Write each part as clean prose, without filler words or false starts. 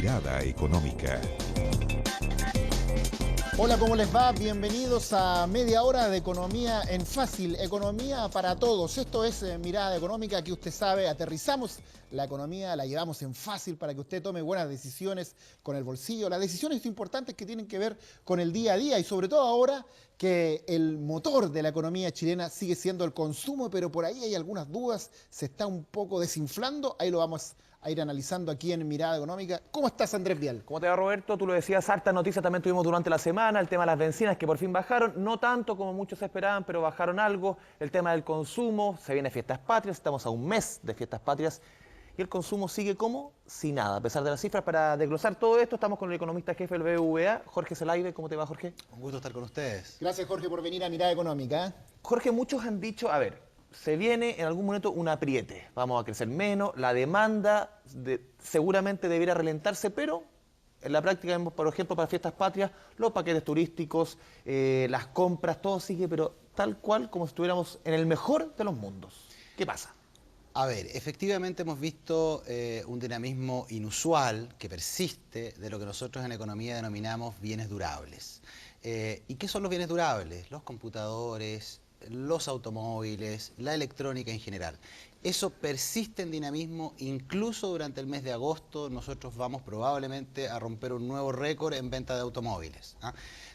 Mirada Económica. Hola, ¿cómo les va? Bienvenidos a media hora de economía en fácil, economía para todos. Esto es Mirada Económica, que usted sabe, aterrizamos la economía, la llevamos en fácil para que usted tome buenas decisiones con el bolsillo. Las decisiones importantes que tienen que ver con el día a día y sobre todo ahora que el motor de la economía chilena sigue siendo el consumo, pero por ahí hay algunas dudas, se está un poco desinflando, ahí lo vamos a ir analizando aquí en Mirada Económica. ¿Cómo estás, Andrés Vial? ¿Cómo te va, Roberto? Tú lo decías, hartas noticias también tuvimos durante la semana, el tema de las bencinas que por fin bajaron, no tanto como muchos esperaban, pero bajaron algo, el tema del consumo, se vienen fiestas patrias, estamos a un mes de fiestas patrias y el consumo sigue como si nada, a pesar de las cifras. Para desglosar todo esto estamos con el economista jefe del BBVA, Jorge Zelaibe. ¿Cómo te va, Jorge? Un gusto estar con ustedes. Gracias, Jorge, por venir a Mirada Económica. Jorge, muchos han dicho, a ver, se viene en algún momento un apriete, vamos a crecer menos, la demanda seguramente debiera relentarse, pero en la práctica, por ejemplo, para fiestas patrias, los paquetes turísticos, las compras, todo sigue, pero tal cual como si estuviéramos en el mejor de los mundos. ¿Qué pasa? A ver, efectivamente hemos visto un dinamismo inusual que persiste de lo que nosotros en economía denominamos bienes durables. ¿Y qué son los bienes durables? Los computadores, los automóviles, la electrónica en general. Eso persiste en dinamismo, incluso durante el mes de agosto nosotros vamos probablemente a romper un nuevo récord en venta de automóviles, ¿ah?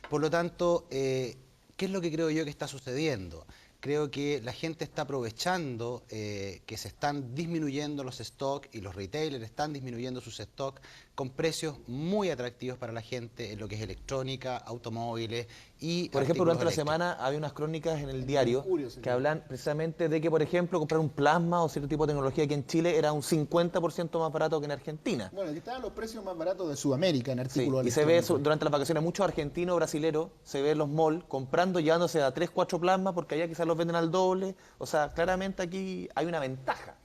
Por lo tanto, ¿qué es lo que creo yo que está sucediendo? Creo que la gente está aprovechando que se están disminuyendo los stocks y los retailers están disminuyendo sus stocks con precios muy atractivos para la gente en lo que es electrónica, automóviles y por ejemplo, durante la eléctricos. semana había unas crónicas en el diario Mercurio, sí, que hablan precisamente de que, por ejemplo, comprar un plasma o cierto tipo de tecnología aquí en Chile era un 50% más barato que en Argentina. Bueno, aquí estaban los precios más baratos de Sudamérica en Sí, artículos y se ve electrónicos. durante las vacaciones muchos argentinos, brasileros, se ve en los malls comprando, llevándose a 3, 4 plasmas porque allá quizás los venden al doble. O sea, claramente aquí hay una ventaja.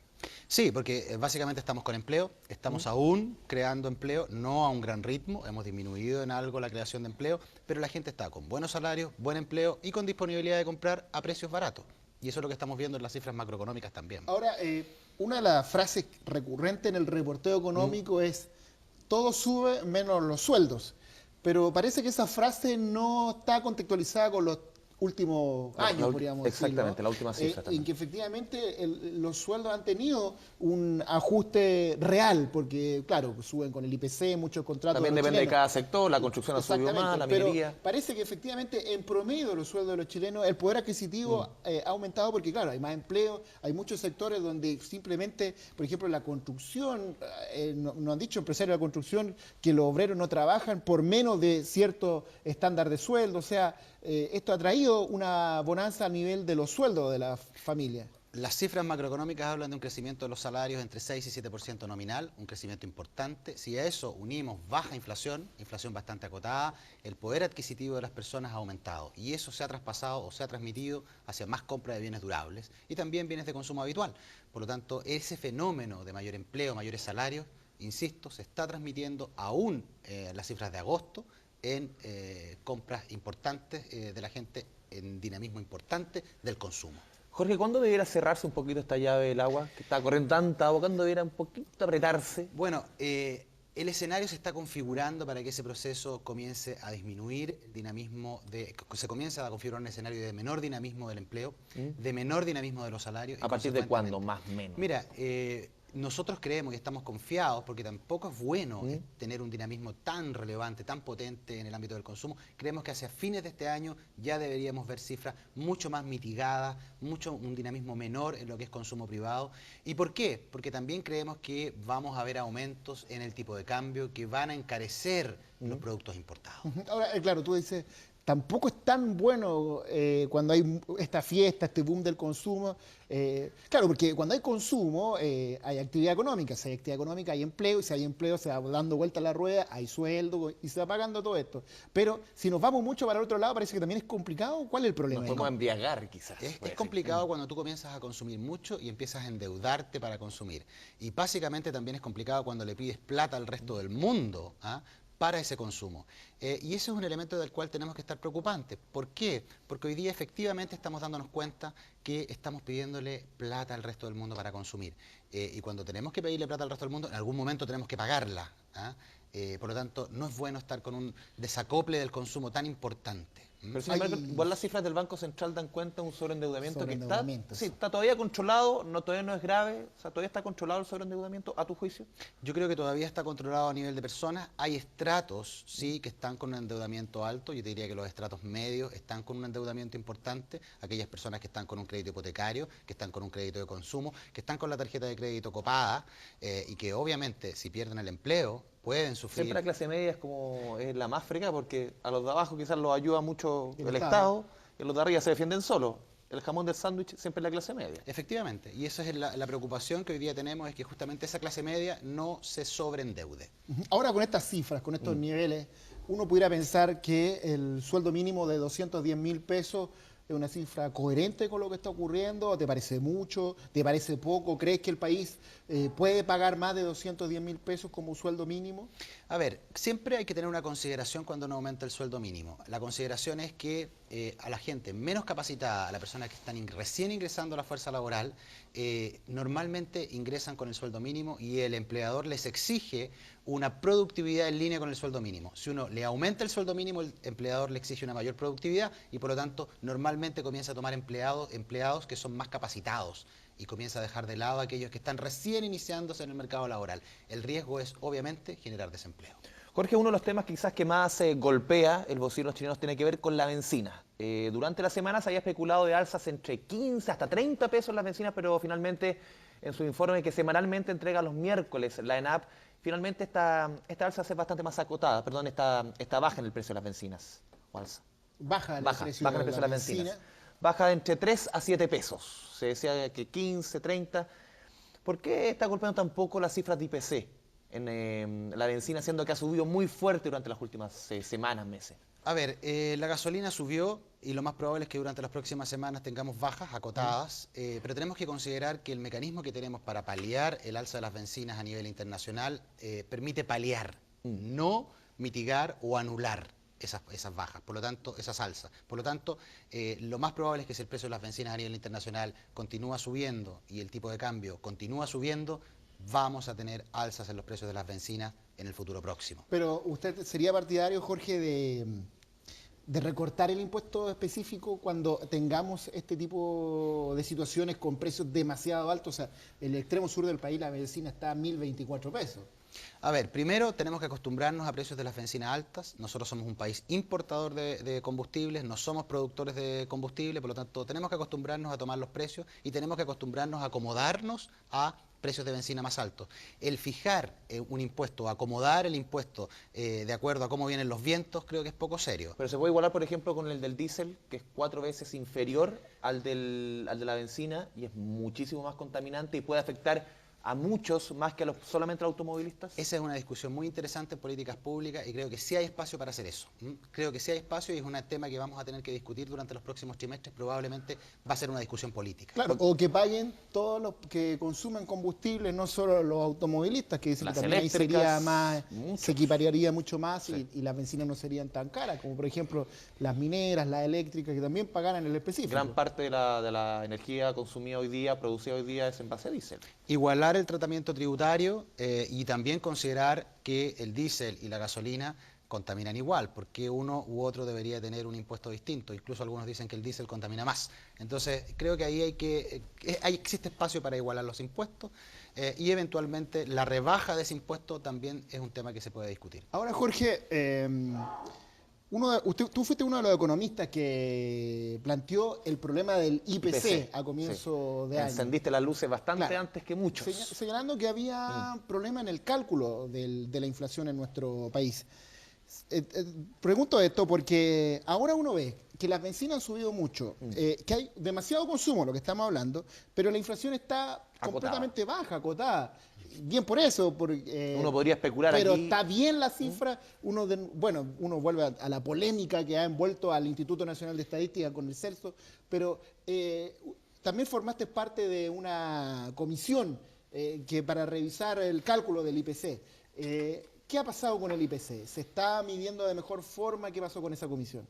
Sí, porque básicamente estamos con empleo, estamos aún creando empleo, no a un gran ritmo, hemos disminuido en algo la creación de empleo, pero la gente está con buenos salarios, buen empleo y con disponibilidad de comprar a precios baratos. Y eso es lo que estamos viendo en las cifras macroeconómicas también. Ahora, una de las frases recurrentes en el reporteo económico es todo sube menos los sueldos. Pero parece que esa frase no está contextualizada con los últimos años, podríamos decir. Exactamente, la última cifra En también. que efectivamente los sueldos han tenido un ajuste real, porque claro, suben con el IPC, muchos contratos. También de los depende de chilenos. cada sector, la construcción ha subido más, la Pero minería. parece que efectivamente en promedio los sueldos de los chilenos, el poder adquisitivo ha aumentado porque claro, hay más empleo, hay muchos sectores donde simplemente, por ejemplo, la construcción, nos han dicho empresarios de la construcción que los obreros no trabajan por menos de cierto estándar de sueldo, o sea, esto ha traído una bonanza a nivel de los sueldos de las familias. Las cifras macroeconómicas hablan de un crecimiento de los salarios entre 6 y 7% nominal, un crecimiento importante. Si a eso unimos baja inflación, inflación bastante acotada, el poder adquisitivo de las personas ha aumentado y eso se ha traspasado o se ha transmitido hacia más compra de bienes durables y también bienes de consumo habitual. Por lo tanto, ese fenómeno de mayor empleo, mayores salarios, insisto, se está transmitiendo aún en las cifras de agosto en compras importantes de la gente, en dinamismo importante del consumo. Jorge, ¿cuándo debiera cerrarse un poquito esta llave del agua? Que está corriendo tanta agua, ¿cuándo debiera un poquito apretarse? Bueno, el escenario se está configurando para que ese proceso comience a disminuir, el dinamismo se comience a configurar un escenario de menor dinamismo del empleo, de menor dinamismo de los salarios. ¿A partir de cuándo, más o menos? Mira, nosotros creemos y estamos confiados, porque tampoco es bueno tener un dinamismo tan relevante, tan potente en el ámbito del consumo. Creemos que hacia fines de este año ya deberíamos ver cifras mucho más mitigadas, un dinamismo menor en lo que es consumo privado. ¿Y por qué? Porque también creemos que vamos a ver aumentos en el tipo de cambio que van a encarecer los productos importados. Ahora, claro, tú dices, tampoco es tan bueno cuando hay esta fiesta, este boom del consumo. Claro, porque cuando hay consumo hay actividad económica. Si hay actividad económica hay empleo, y si hay empleo se va dando vuelta a la rueda, hay sueldo y se va pagando todo esto. Pero si nos vamos mucho para el otro lado parece que también es complicado. ¿Cuál es el problema? Nos podemos embriagar quizás. Es complicado cuando tú comienzas a consumir mucho y empiezas a endeudarte para consumir. Y básicamente también es complicado cuando le pides plata al resto del mundo, ¿ah?, para ese consumo. Y ese es un elemento del cual tenemos que estar preocupantes. ¿Por qué? Porque hoy día efectivamente estamos dándonos cuenta que estamos pidiéndole plata al resto del mundo para consumir. Y cuando tenemos que pedirle plata al resto del mundo, en algún momento tenemos que pagarla, ¿ah? Por lo tanto, no es bueno estar con un desacople del consumo tan importante. Pero sin embargo, igual las cifras del Banco Central dan cuenta de un sobreendeudamiento que Sobreendeudamiento, está, sí, sí. está todavía controlado, todavía no es grave, o sea, todavía está controlado el sobreendeudamiento, a tu juicio. Yo creo que todavía está controlado a nivel de personas. Hay estratos, sí, que están con un endeudamiento alto. Yo te diría que los estratos medios están con un endeudamiento importante. Aquellas personas que están con un crédito hipotecario, que están con un crédito de consumo, que están con la tarjeta de crédito copada y que obviamente si pierden el empleo pueden sufrir. Siempre la clase media es la más fregada porque a los de abajo quizás los ayuda mucho El el Estado. Estado y los de arriba se defienden solos. El jamón del sándwich siempre es la clase media. Efectivamente, y esa es la preocupación que hoy día tenemos, es que justamente esa clase media no se sobreendeude. Ahora con estas cifras, con estos niveles, uno pudiera pensar que el sueldo mínimo de 210.000 pesos es una cifra coherente con lo que está ocurriendo. ¿Te parece mucho? ¿Te parece poco? ¿Crees que el país puede pagar más de 210.000 pesos como sueldo mínimo? A ver, siempre hay que tener una consideración cuando uno aumenta el sueldo mínimo. La consideración es que a la gente menos capacitada, a las personas que están recién ingresando a la fuerza laboral, normalmente ingresan con el sueldo mínimo y el empleador les exige una productividad en línea con el sueldo mínimo. Si uno le aumenta el sueldo mínimo, el empleador le exige una mayor productividad y por lo tanto normalmente comienza a tomar empleados que son más capacitados y comienza a dejar de lado a aquellos que están recién iniciándose en el mercado laboral. El riesgo es obviamente generar desempleo. Jorge, uno de los temas quizás que más golpea el bolsillo de los chilenos tiene que ver con la bencina. Durante la semana se había especulado de alzas entre 15 hasta 30 pesos las bencinas, pero finalmente en su informe que semanalmente entrega los miércoles la ENAP, finalmente esta alza es bastante más acotada, perdón, esta baja en el precio de las bencinas. ¿O alza? Baja el precio Baja el precio de las bencinas. Baja de entre 3 a 7 pesos. Se decía que 15, 30. ¿Por qué está golpeando tan poco las cifras de IPC en la bencina, siendo que ha subido muy fuerte durante las últimas semanas, meses? A ver, la gasolina subió y lo más probable es que durante las próximas semanas tengamos bajas acotadas, pero tenemos que considerar que el mecanismo que tenemos para paliar el alza de las bencinas a nivel internacional permite paliar, no mitigar o anular esas bajas, por lo tanto, esas alzas. Por lo tanto, lo más probable es que si el precio de las bencinas a nivel internacional continúa subiendo y el tipo de cambio continúa subiendo, vamos a tener alzas en los precios de las bencinas en el futuro próximo. Pero ¿usted sería partidario, Jorge, de recortar el impuesto específico cuando tengamos este tipo de situaciones con precios demasiado altos? O sea, en el extremo sur del país la bencina está a 1.024 pesos. A ver, primero tenemos que acostumbrarnos a precios de las bencinas altas. Nosotros somos un país importador de combustibles, no somos productores de combustible, por lo tanto tenemos que acostumbrarnos a tomar los precios y tenemos que acostumbrarnos a acomodarnos a precios de bencina más altos. El fijar un impuesto, acomodar el impuesto de acuerdo a cómo vienen los vientos, creo que es poco serio. Pero se puede igualar, por ejemplo, con el del diésel, que es 4 veces inferior al de la bencina y es muchísimo más contaminante y puede afectar a muchos más que solamente a los automovilistas. Esa es una discusión muy interesante en políticas públicas y creo que sí hay espacio para hacer eso. Creo que sí hay espacio y es un tema que vamos a tener que discutir durante los próximos trimestres. Probablemente va a ser una discusión política. Claro, o que paguen todos los que consumen combustible, no solo los automovilistas, que dicen Las que también ahí eléctricas, sería más, muchos. se equipararía mucho más Sí. y las bencinas no serían tan caras, como por ejemplo las mineras, las eléctricas, que también pagaran el específico. Gran parte de la energía consumida hoy día, producida hoy día, es en base a diésel. Igualar el tratamiento tributario y también considerar que el diésel y la gasolina contaminan igual, porque uno u otro debería tener un impuesto distinto. Incluso algunos dicen que el diésel contamina más. Entonces, creo que ahí existe espacio para igualar los impuestos y eventualmente la rebaja de ese impuesto también es un tema que se puede discutir. Ahora, Jorge, tú fuiste uno de los economistas que planteó el problema del IPC a comienzo de año. Encendiste las luces bastante Claro. antes que muchos. Señalando que había problema en el cálculo de la inflación en nuestro país. Pregunto esto porque ahora uno ve que las bencinas han subido mucho, que hay demasiado consumo, lo que estamos hablando, pero la inflación está completamente baja, acotada. Bien por eso. Uno podría especular pero aquí. está bien la cifra. Uno vuelve a la polémica que ha envuelto al Instituto Nacional de Estadística con el Celso, pero también formaste parte de una comisión que para revisar el cálculo del IPC. ¿Qué ha pasado con el IPC? ¿Se está midiendo de mejor forma? ¿Qué pasó con esa comisión?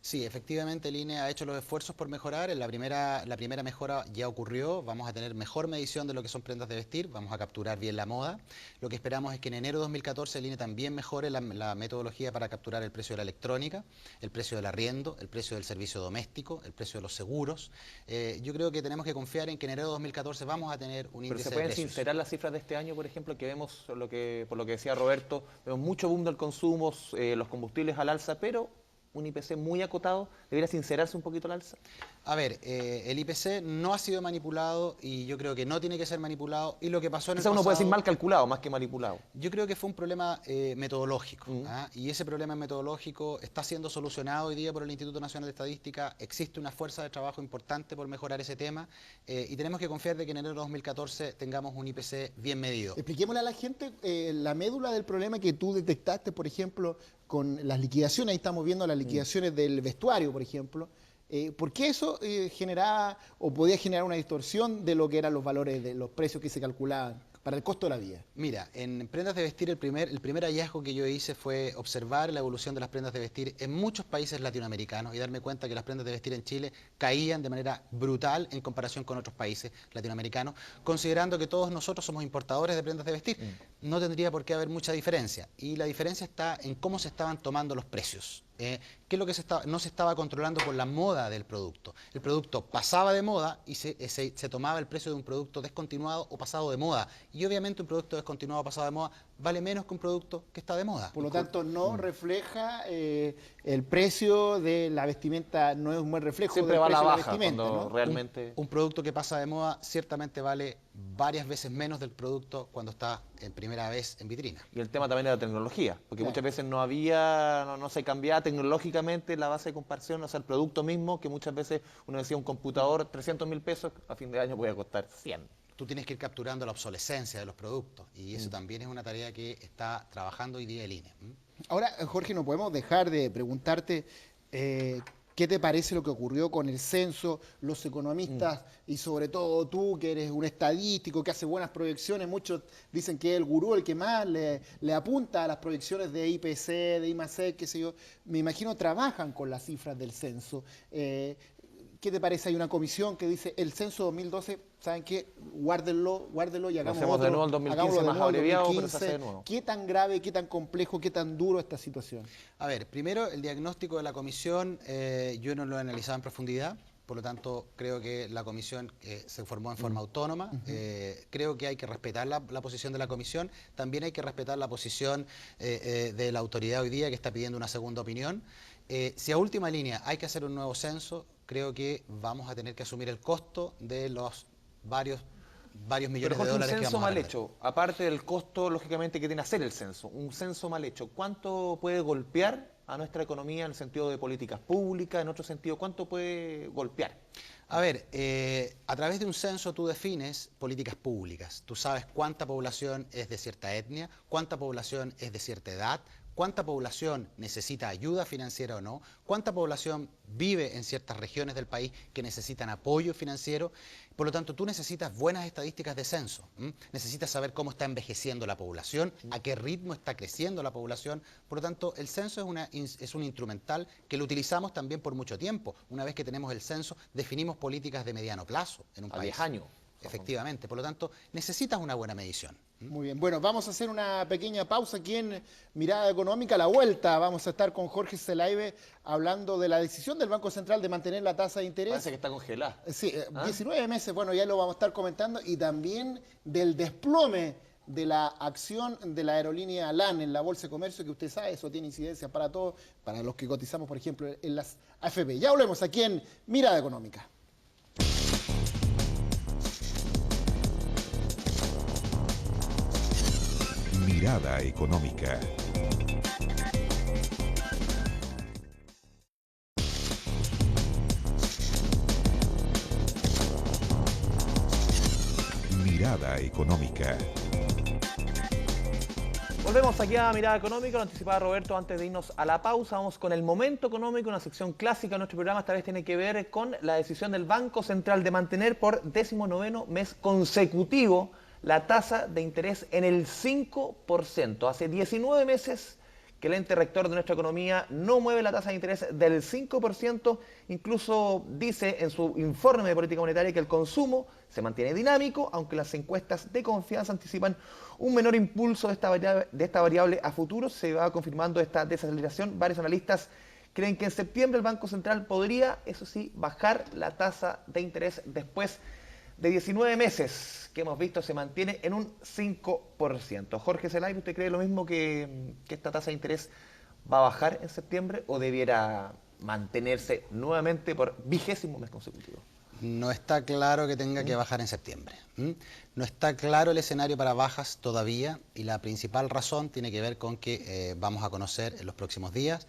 Sí, efectivamente el INE ha hecho los esfuerzos por mejorar. La primera mejora ya ocurrió. Vamos a tener mejor medición de lo que son prendas de vestir. Vamos a capturar bien la moda. Lo que esperamos es que en enero de 2014 el INE también mejore la metodología para capturar el precio de la electrónica, el precio del arriendo, el precio del servicio doméstico, el precio de los seguros. Yo creo que tenemos que confiar en que en enero de 2014 vamos a tener un índice de precios. ¿Pero se pueden sincerar las cifras de este año, por ejemplo, que vemos, por lo que decía Roberto, vemos mucho boom del consumo, los combustibles al alza, pero un IPC muy acotado? ¿Debería sincerarse un poquito al alza? A ver, el IPC no ha sido manipulado y yo creo que no tiene que ser manipulado. Y lo que pasó en el Quizá uno pasado, puede decir mal calculado, más que manipulado. yo creo que fue un problema metodológico. Y ese problema metodológico está siendo solucionado hoy día por el Instituto Nacional de Estadística. Existe una fuerza de trabajo importante por mejorar ese tema y tenemos que confiar de que en enero de 2014 tengamos un IPC bien medido. Expliquémosle a la gente la médula del problema que tú detectaste, por ejemplo, con las liquidaciones. Ahí estamos viendo las liquidaciones del vestuario, por ejemplo. ¿Por qué eso generaba o podía generar una distorsión de lo que eran los valores de los precios que se calculaban para el costo de la vida? Mira, en prendas de vestir el primer hallazgo que yo hice fue observar la evolución de las prendas de vestir en muchos países latinoamericanos y darme cuenta que las prendas de vestir en Chile caían de manera brutal en comparación con otros países latinoamericanos, considerando que todos nosotros somos importadores de prendas de vestir. No tendría por qué haber mucha diferencia y la diferencia está en cómo se estaban tomando los precios. ¿Qué es lo que no se estaba controlando por la moda del producto? El producto pasaba de moda y se tomaba el precio de un producto descontinuado o pasado de moda. Y obviamente un producto descontinuado o pasado de moda vale menos que un producto que está de moda. Por lo tanto, no refleja el precio de la vestimenta, no es un buen reflejo Siempre del va a la precio de la baja vestimenta, cuando ¿no? realmente... Un producto que pasa de moda ciertamente vale varias veces menos del producto cuando está en primera vez en vitrina. Y el tema también de la tecnología, porque muchas veces no se cambiaba tecnológicamente la base de comparación, o sea, el producto mismo, que muchas veces uno decía un computador 300.000 pesos, a fin de año puede costar 100. Tú tienes que ir capturando la obsolescencia de los productos y eso también es una tarea que está trabajando hoy día el INE. Ahora, Jorge, no podemos dejar de preguntarte qué te parece lo que ocurrió con el censo, los economistas y sobre todo tú, que eres un estadístico, que hace buenas proyecciones. Muchos dicen que es el gurú el que más le apunta a las proyecciones de IPC, de IMASEC, qué sé yo. Me imagino trabajan con las cifras del censo. ¿Qué te parece? Hay una comisión que dice el censo 2012, ¿saben qué? Guárdenlo y hagamos hacemos otro. de nuevo el 2015 más abreviado, pero se hace de nuevo. ¿Qué tan grave, qué tan complejo, qué tan duro esta situación? A ver, primero el diagnóstico de la comisión, yo no lo he analizado en profundidad, por lo tanto creo que la comisión se formó en forma autónoma, creo que hay que respetar la posición de la comisión, también hay que respetar la posición de la autoridad hoy día que está pidiendo una segunda opinión. Si a última línea hay que hacer un nuevo censo, creo que vamos a tener que asumir el costo de los varios millones de dólares que vamos a un censo mal perder. hecho, aparte del costo, lógicamente, que tiene hacer el censo, un censo mal hecho, ¿cuánto puede golpear a nuestra economía en el sentido de políticas públicas? En otro sentido, ¿cuánto puede golpear? A ver, a través de un censo tú defines políticas públicas. Tú sabes cuánta población es de cierta etnia, cuánta población es de cierta edad, cuánta población necesita ayuda financiera o no, cuánta población vive en ciertas regiones del país que necesitan apoyo financiero. Por lo tanto, tú necesitas buenas estadísticas de censo. Necesitas saber cómo está envejeciendo la población, a qué ritmo está creciendo la población. Por lo tanto, el censo es un instrumental que lo utilizamos también por mucho tiempo. Una vez que tenemos el censo, definimos políticas de mediano plazo en un país. A 10 años. Efectivamente. Por lo tanto, necesitas una buena medición. Muy bien, bueno, vamos a hacer una pequeña pausa aquí en Mirada Económica. A la vuelta vamos a estar con Jorge Zelaibe hablando de la decisión del Banco Central de mantener la tasa de interés. Parece que está congelada. Sí, 19 meses, bueno, ya lo vamos a estar comentando, y también del desplome de la acción de la aerolínea LAN en la Bolsa de Comercio, que usted sabe, eso tiene incidencias para todos, para los que cotizamos, por ejemplo, en las AFP. Ya hablemos aquí en Mirada Económica. Mirada Económica. Mirada Económica. Volvemos aquí a Mirada Económica, lo anticipaba Roberto antes de irnos a la pausa. Vamos con el momento económico, una sección clásica de nuestro programa. Esta vez tiene que ver con la decisión del Banco Central de mantener por 19º mes consecutivo la tasa de interés en el 5%. Hace 19 meses que el ente rector de nuestra economía no mueve la tasa de interés del 5%, incluso dice en su informe de política monetaria que el consumo se mantiene dinámico, aunque las encuestas de confianza anticipan un menor impulso de esta variable a futuro. Se va confirmando esta desaceleración. Varios analistas creen que en septiembre el Banco Central podría, eso sí, bajar la tasa de interés después de 19 meses que hemos visto se mantiene en un 5%. Jorge Zelay, ¿usted cree lo mismo que esta tasa de interés va a bajar en septiembre o debiera mantenerse nuevamente por 20º mes consecutivo? No está claro que tenga que bajar en septiembre. No está claro el escenario para bajas todavía y la principal razón tiene que ver con que vamos a conocer en los próximos días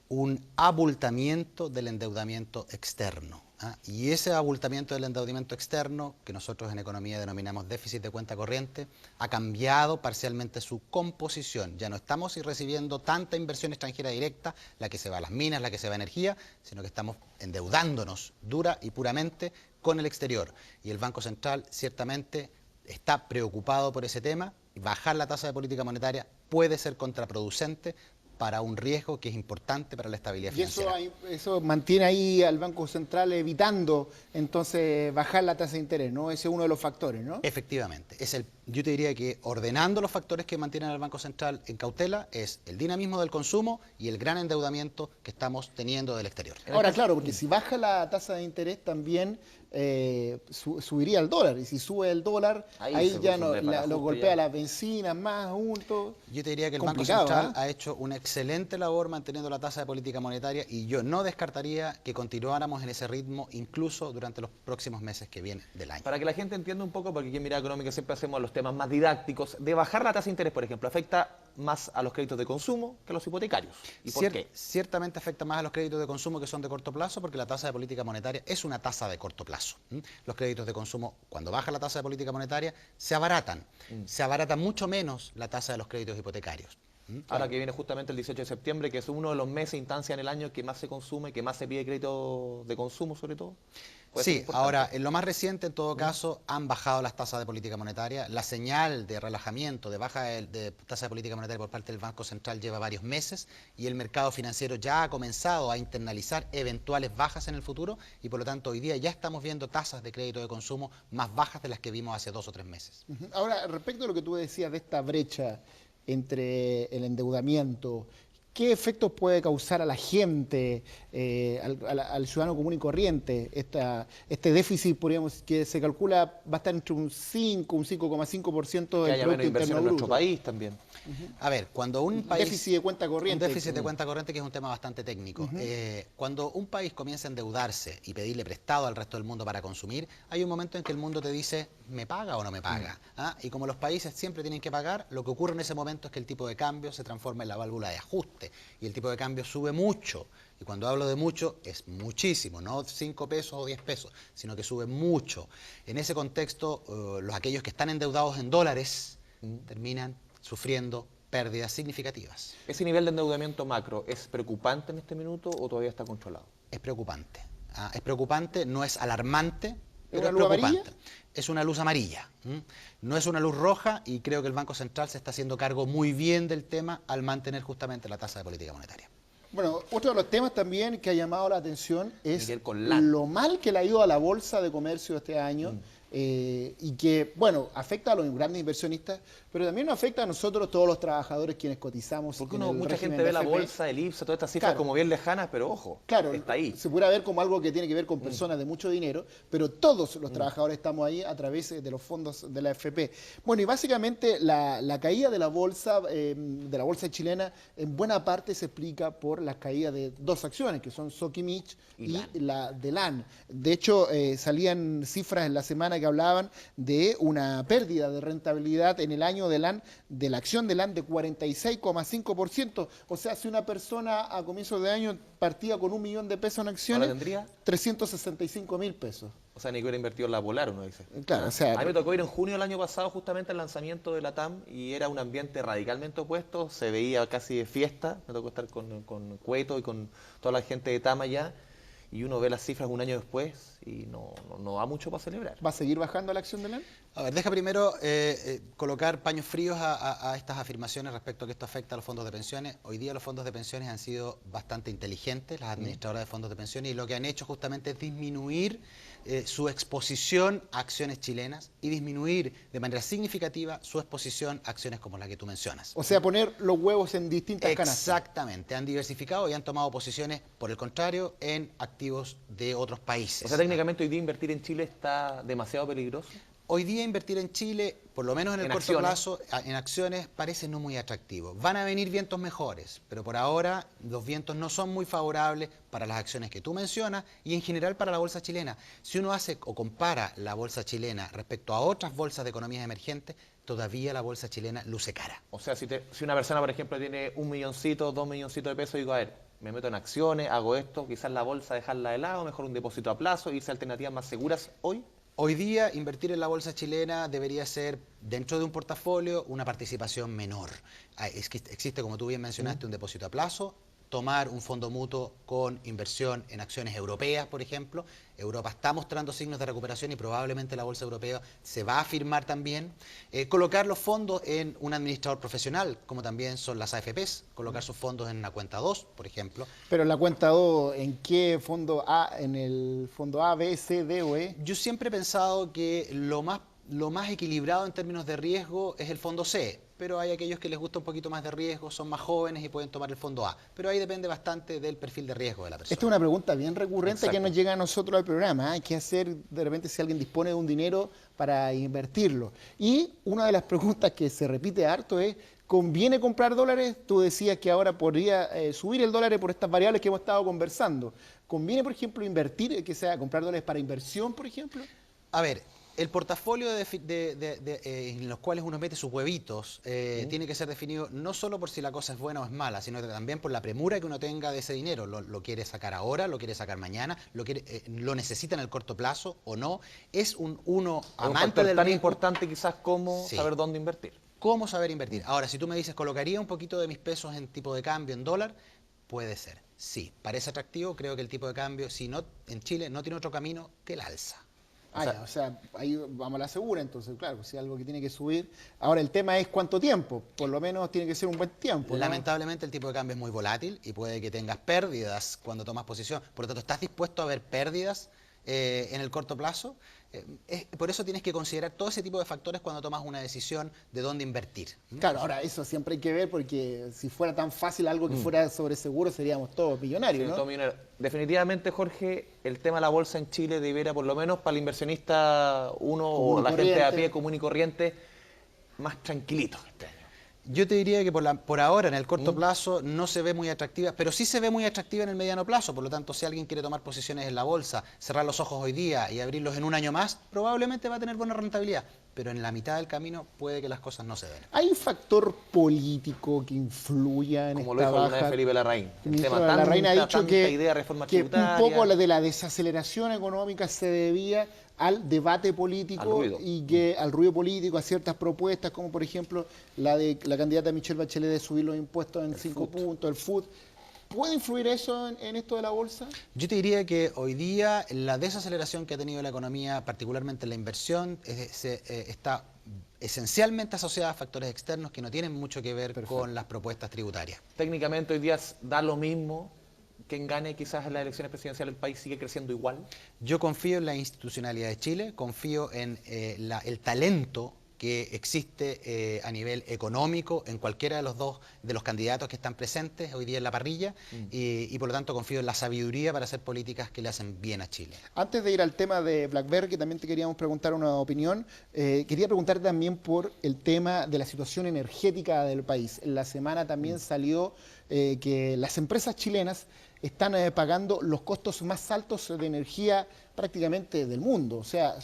un abultamiento del endeudamiento externo. Y ese abultamiento del endeudamiento externo, que nosotros en economía denominamos déficit de cuenta corriente, ha cambiado parcialmente su composición. Ya no estamos recibiendo tanta inversión extranjera directa, la que se va a las minas, la que se va a energía, sino que estamos endeudándonos dura y puramente con el exterior. Y el Banco Central ciertamente está preocupado por ese tema. Bajar la tasa de política monetaria puede ser contraproducente para un riesgo que es importante para la estabilidad financiera. Y eso mantiene ahí al Banco Central evitando entonces bajar la tasa de interés, ¿no? Ese es uno de los factores, ¿no? Efectivamente. Yo te diría que ordenando los factores que mantienen al Banco Central en cautela es el dinamismo del consumo y el gran endeudamiento que estamos teniendo del exterior. Ahora, claro, porque si baja la tasa de interés también subiría el dólar, y si sube el dólar, ahí ya no, lo golpea las bencinas más aún, todo. Yo te diría que el Banco Central ha hecho una excelente labor manteniendo la tasa de política monetaria y yo no descartaría que continuáramos en ese ritmo incluso durante los próximos meses que vienen del año. Para que la gente entienda un poco, porque aquí en Mirada Económica siempre hacemos los temas más didácticos, de bajar la tasa de interés, por ejemplo, ¿afecta más a los créditos de consumo que a los hipotecarios? ¿Y por qué? Ciertamente afecta más a los créditos de consumo que son de corto plazo, porque la tasa de política monetaria es una tasa de corto plazo. Los créditos de consumo, cuando baja la tasa de política monetaria, se abaratan. Se abarata mucho menos la tasa de los créditos hipotecarios. Ahora que viene justamente el 18 de septiembre, que es uno de los meses, instancia en el año que más se consume, que más se pide crédito de consumo sobre todo. Sí, ahora, en lo más reciente, en todo caso, han bajado las tasas de política monetaria. La señal de relajamiento, de baja de tasa de política monetaria por parte del Banco Central lleva varios meses y el mercado financiero ya ha comenzado a internalizar eventuales bajas en el futuro y por lo tanto hoy día ya estamos viendo tasas de crédito de consumo más bajas de las que vimos hace 2 o 3 meses. Ahora, respecto a lo que tú decías de esta brecha entre el endeudamiento, ¿qué efectos puede causar a la gente, al ciudadano común y corriente? Este déficit, podríamos, que se calcula va a estar entre un 5, un 5,5% del Producto Interno en nuestro Bruto. país también. A ver, cuando un país... Déficit de cuenta corriente. Un déficit de cuenta corriente que es un tema bastante técnico. Cuando un país comienza a endeudarse y pedirle prestado al resto del mundo para consumir, hay un momento en que el mundo te dice, ¿me paga o no me paga? Y como los países siempre tienen que pagar, lo que ocurre en ese momento es que el tipo de cambio se transforma en la válvula de ajuste y el tipo de cambio sube mucho. Y cuando hablo de mucho, es muchísimo, no 5 pesos o 10 pesos, sino que sube mucho. En ese contexto, aquellos que están endeudados en dólares terminan sufriendo pérdidas significativas. ¿Ese nivel de endeudamiento macro es preocupante en este minuto o todavía está controlado? Es preocupante. Es preocupante, no es alarmante, pero ¿Es es una luz preocupante. amarilla? Es una luz amarilla. No es una luz roja y creo que el Banco Central se está haciendo cargo muy bien del tema al mantener justamente la tasa de política monetaria. Bueno, otro de los temas también que ha llamado la atención es Miguel, con LAN. lo mal que le ha ido a la bolsa de comercio este año y que, bueno, afecta a los grandes inversionistas, pero también nos afecta a nosotros, todos los trabajadores quienes cotizamos. Porque en el mucha régimen gente ve de la AFP. bolsa, el IPSA, todas estas cifras Claro. como bien lejanas, pero ojo, Claro, está ahí. se puede ver como algo que tiene que ver con personas de mucho dinero, pero todos los trabajadores estamos ahí a través de los fondos de la AFP. Bueno, y básicamente la caída de la bolsa chilena en buena parte se explica por las caídas de 2 acciones, que son Sokimich y la de LAN. De hecho, salían cifras en la semana que hablaban de una pérdida de rentabilidad en el año de LAN, de la acción de LAN de 46,5%. O sea, si una persona a comienzos de año partía con $1 millón de pesos en acciones, ¿Ahora tendría? 365.000 pesos. O sea, ni que hubiera invertido en la Polar, uno dice. Claro, o sea, A mí me tocó ir en junio del año pasado justamente al lanzamiento de la TAM y era un ambiente radicalmente opuesto, se veía casi de fiesta, me tocó estar con Cueto y con toda la gente de TAM allá. y uno ve las cifras un año después y no da mucho para celebrar. ¿Va a seguir bajando la acción de LEN? A ver, deja primero colocar paños fríos a estas afirmaciones respecto a que esto afecta a los fondos de pensiones. Hoy día los fondos de pensiones han sido bastante inteligentes, las administradoras de fondos de pensiones, y lo que han hecho justamente es disminuir su exposición a acciones chilenas y disminuir de manera significativa su exposición a acciones como la que tú mencionas. O sea, poner los huevos en distintas canastas. Exactamente, han diversificado y han tomado posiciones, por el contrario, en activos de otros países. O sea, técnicamente hoy día invertir en Chile está demasiado peligroso. Hoy día invertir en Chile, por lo menos en el corto plazo, en acciones, parece no muy atractivo. Van a venir vientos mejores, pero por ahora los vientos no son muy favorables para las acciones que tú mencionas y en general para la bolsa chilena. Si uno hace o compara la bolsa chilena respecto a otras bolsas de economías emergentes, todavía la bolsa chilena luce cara. O sea, si una persona, por ejemplo, tiene 1 milloncito, 2 milloncitos de pesos, digo, a ver, me meto en acciones, hago esto, quizás la bolsa dejarla de lado, mejor un depósito a plazo, irse a alternativas más seguras hoy. Hoy día invertir en la bolsa chilena debería ser, dentro de un portafolio, una participación menor. Existe, como tú bien mencionaste, un depósito a plazo, tomar un fondo mutuo con inversión en acciones europeas, por ejemplo. Europa está mostrando signos de recuperación y probablemente la bolsa europea se va a afirmar también. Colocar los fondos en un administrador profesional, como también son las AFPs, colocar sus fondos en una cuenta 2, por ejemplo. Pero en la cuenta 2, ¿en qué fondo A? ¿En el fondo A, B, C, D o E? Yo siempre he pensado que lo más equilibrado en términos de riesgo es el fondo C, pero hay aquellos que les gusta un poquito más de riesgo, son más jóvenes y pueden tomar el fondo A. Pero ahí depende bastante del perfil de riesgo de la persona. Esta es una pregunta bien recurrente. Exacto. Que nos llega a nosotros al programa. ¿Qué hacer de repente si alguien dispone de un dinero para invertirlo? Y una de las preguntas que se repite harto es, ¿conviene comprar dólares? Tú decías que ahora podría subir el dólar por estas variables que hemos estado conversando. ¿Conviene, por ejemplo, invertir, que sea comprar dólares para inversión, por ejemplo? A ver, el portafolio en los cuales uno mete sus huevitos tiene que ser definido no solo por si la cosa es buena o es mala, sino también por la premura que uno tenga de ese dinero. ¿Lo quiere sacar ahora? ¿Lo quiere sacar mañana? ¿Lo necesita en el corto plazo o no? Es uno amante del tan riesgo. importante quizás como Sí. saber dónde invertir. ¿Cómo saber invertir? Ahora, si tú me dices, ¿colocaría un poquito de mis pesos en tipo de cambio, en dólar? Puede ser. Sí, parece atractivo. Creo que el tipo de cambio, si no, en Chile no tiene otro camino que el alza. O sea, ahí vamos a la segura, entonces, claro, si es algo que tiene que subir. Ahora, el tema es cuánto tiempo, por lo menos tiene que ser un buen tiempo, ¿no? Lamentablemente el tipo de cambio es muy volátil y puede que tengas pérdidas cuando tomas posición. Por lo tanto, ¿estás dispuesto a ver pérdidas en el corto plazo? Por eso tienes que considerar todo ese tipo de factores cuando tomas una decisión de dónde invertir. Claro, ahora eso siempre hay que ver, porque si fuera tan fácil algo que fuera sobre seguro, seríamos todos millonarios, Sí, ¿no? todo millonario. Definitivamente, Jorge, el tema de la bolsa en Chile debiera, por lo menos para el inversionista o la gente de a pie común y corriente, más tranquilito este año. Yo te diría que por ahora, en el corto plazo, no se ve muy atractiva, pero sí se ve muy atractiva en el mediano plazo. Por lo tanto, si alguien quiere tomar posiciones en la bolsa, cerrar los ojos hoy día y abrirlos en un año más, probablemente va a tener buena rentabilidad. Pero en la mitad del camino puede que las cosas no se den. ¿Hay un factor político que influya en Como lo esta dijo alguna baja? vez Felipe Larraín. El El ministro tema Larraín ha dicho tanta que, idea de reforma que un tributaria. poco de la desaceleración económica se debía al debate político Al ruido. y que al ruido político, a ciertas propuestas, como por ejemplo la de la candidata Michelle Bachelet de subir los impuestos en 5 puntos, el FUT. ¿Puede influir eso en esto de la bolsa? Yo te diría que hoy día la desaceleración que ha tenido la economía, particularmente la inversión, está esencialmente asociada a factores externos que no tienen mucho que ver con las propuestas tributarias. Técnicamente hoy día da lo mismo. Quien gane quizás en las elecciones presidenciales del país sigue creciendo igual. Yo confío en la institucionalidad de Chile, confío en el talento que existe a nivel económico en cualquiera de los candidatos que están presentes hoy día en la parrilla y por lo tanto confío en la sabiduría para hacer políticas que le hacen bien a Chile. Antes de ir al tema de BlackBerry, que también te queríamos preguntar una opinión, quería preguntarte también por el tema de la situación energética del país. En la semana también salió que las empresas chilenas están pagando los costos más altos de energía prácticamente del mundo. O sea,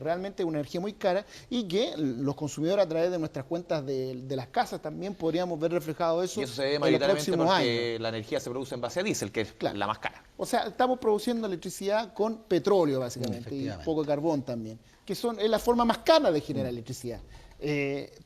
realmente una energía muy cara y que los consumidores a través de nuestras cuentas de las casas también podríamos ver reflejado eso, Y eso se ve en los mayoritariamente próximos porque años. la energía se produce en base a diésel, que es Claro. la más cara. O sea, estamos produciendo electricidad con petróleo básicamente y un Efectivamente. poco de carbón también, que es la forma más cara de generar electricidad.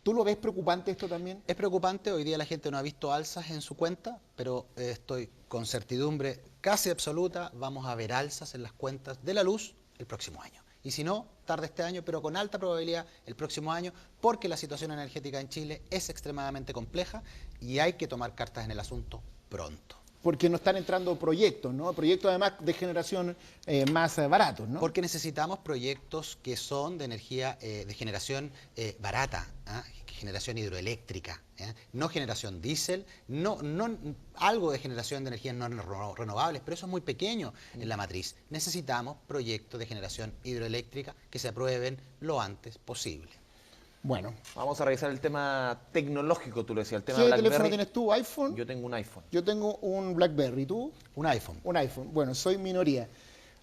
¿Tú lo ves preocupante esto también? Es preocupante, hoy día la gente no ha visto alzas en su cuenta, pero estoy con certidumbre casi absoluta, vamos a ver alzas en las cuentas de la luz el próximo año. Y si no, tarde este año, pero con alta probabilidad el próximo año, porque la situación energética en Chile es extremadamente compleja y hay que tomar cartas en el asunto pronto. Porque no están entrando proyectos, ¿no? Proyectos además de generación más baratos, ¿no? Porque necesitamos proyectos que son de energía, de generación barata, ¿ah? Generación hidroeléctrica, ¿eh? No generación diésel, no, algo de generación de energías no renovables, pero eso es muy pequeño en la matriz. Necesitamos proyectos de generación hidroeléctrica que se aprueben lo antes posible. Bueno. Vamos a revisar el tema tecnológico, tú lo decías, el tema ¿Qué BlackBerry. teléfono tienes tú? ¿iPhone? Yo tengo un iPhone. Yo tengo un BlackBerry. ¿Tú? Un iPhone. Un iPhone. Bueno, soy minoría.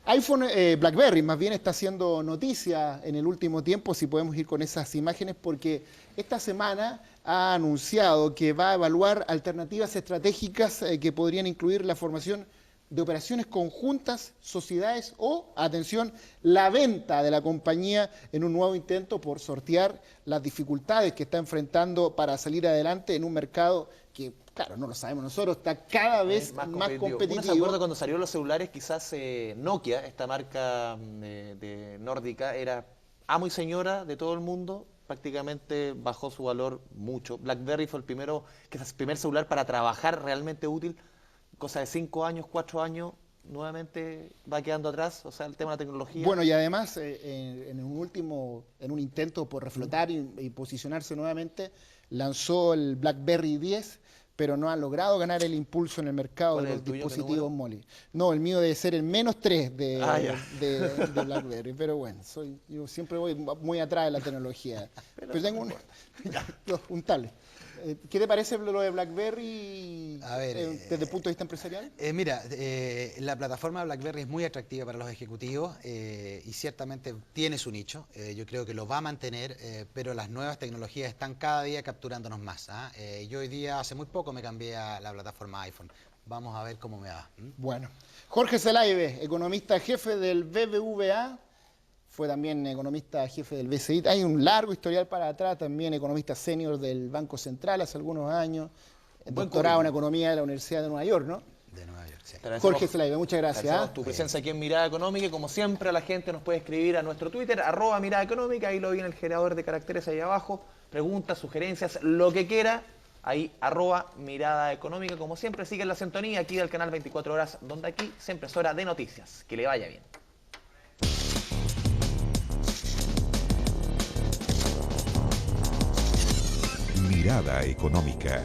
iPhone, BlackBerry más bien está haciendo noticia en el último tiempo, si podemos ir con esas imágenes, porque esta semana ha anunciado que va a evaluar alternativas estratégicas que podrían incluir la formación de operaciones conjuntas, sociedades o, atención, la venta de la compañía en un nuevo intento por sortear las dificultades que está enfrentando para salir adelante en un mercado que, claro, no lo sabemos nosotros, está cada vez más competitivo. Uno se acuerda cuando salieron los celulares, quizás Nokia, esta marca de nórdica, era amo y señora de todo el mundo, prácticamente bajó su valor mucho. BlackBerry fue el primer celular para trabajar realmente útil, cosa de 5 años, 4 años, nuevamente va quedando atrás, o sea, el tema de la tecnología. Bueno, y además, en un intento por reflotar y posicionarse nuevamente, lanzó el BlackBerry 10, pero no ha logrado ganar el impulso en el mercado de los dispositivos móviles. No, el mío debe ser el -3 de BlackBerry, pero bueno, yo siempre voy muy atrás de la tecnología. pero tengo un tablet. ¿Qué te parece lo de BlackBerry desde el punto de vista empresarial? Mira, la plataforma BlackBerry es muy atractiva para los ejecutivos y ciertamente tiene su nicho. Yo creo que lo va a mantener, pero las nuevas tecnologías están cada día capturándonos más. Yo hoy día, hace muy poco, me cambié a la plataforma iPhone. Vamos a ver cómo me va. Bueno, Jorge Zelaibe, economista jefe del BBVA. Fue también economista jefe del BCI. Hay un largo historial para atrás, también economista senior del Banco Central hace algunos años. Doctorado en economía de la Universidad de Nueva York, ¿no? De Nueva York, sí. Jorge Zelaibe, muchas gracias. Tu presencia aquí en Mirada Económica y como siempre la gente nos puede escribir a nuestro Twitter, @Mirada Económica, ahí lo viene el generador de caracteres ahí abajo, preguntas, sugerencias, lo que quiera, ahí @Mirada Económica, como siempre sigue la sintonía aquí del canal 24 horas, donde aquí siempre es hora de noticias. Que le vaya bien. Mirada Económica.